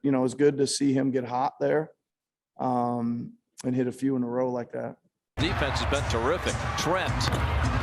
you know, it's good to see him get hot there and hit a few in a row like that. Defense has been terrific. Trent,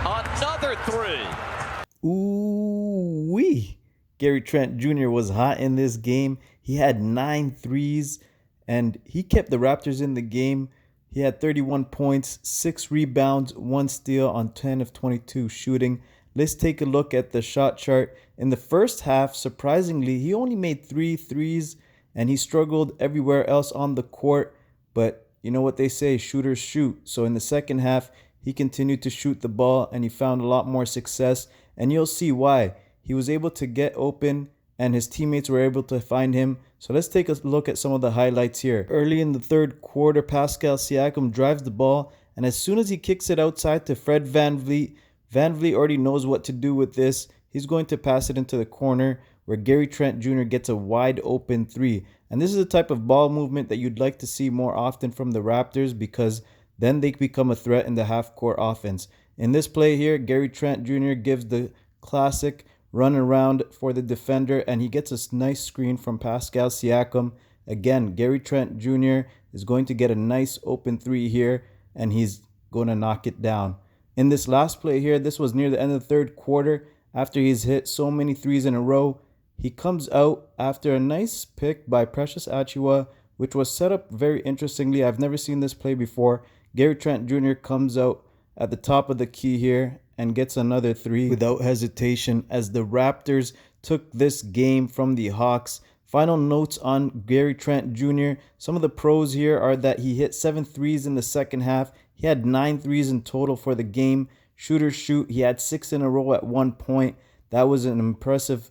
another three. Ooh-wee. Gary Trent Jr. was hot in this game. He had 9 threes, and he kept the Raptors in the game. He had 31 points, 6 rebounds, 1 steal on 10 of 22 shooting. Let's take a look at the shot chart. In the first half, surprisingly, he only made 3 threes, and he struggled everywhere else on the court. But you know what they say, shooters shoot. So in the second half, he continued to shoot the ball, and he found a lot more success. And you'll see why. He was able to get open, and his teammates were able to find him. So let's take a look at some of the highlights here. Early in the third quarter, Pascal Siakam drives the ball, and as soon as he kicks it outside to Fred VanVleet, VanVleet already knows what to do with this. He's going to pass it into the corner where Gary Trent Jr. gets a wide open 3. And this is the type of ball movement that you'd like to see more often from the Raptors, because then they become a threat in the half-court offense. In this play here, Gary Trent Jr. gives the classic run around for the defender, and he gets a nice screen from Pascal Siakam. Again, Gary Trent Jr. is going to get a nice open 3 here, and he's going to knock it down. In this last play here, this was near the end of the third quarter. After he's hit so many threes in a row, he comes out after a nice pick by Precious Achiuwa, which was set up very interestingly. I've never seen this play before. Gary Trent Jr. comes out at the top of the key here and gets another 3 without hesitation as the Raptors took this game from the Hawks. Final notes on Gary Trent Jr. Some of the pros here are that he hit 7 threes in the second half. He had 9 threes in total for the game. Shooters shoot, he had 6 in a row at one point. That was an impressive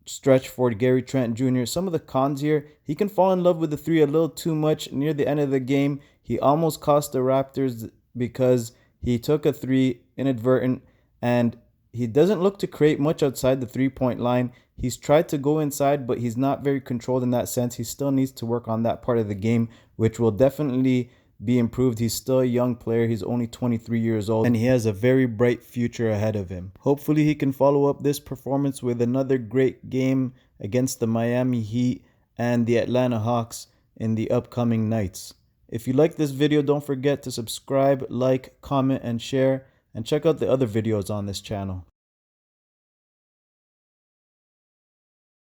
stretch for Gary Trent Jr. Some of the cons here, he can fall in love with the 3 a little too much near the end of the game. He almost cost the Raptors because he took a 3 inadvertent, and he doesn't look to create much outside the 3-point line. He's tried to go inside, but he's not very controlled in that sense. He still needs to work on that part of the game, which will definitely be improved. He's still a young player. He's only 23 years old, and he has a very bright future ahead of him. Hopefully he can follow up this performance with another great game against the Miami Heat and the Atlanta Hawks in the upcoming nights. If you like this video, don't forget to subscribe, like, comment, and share, and check out the other videos on this channel.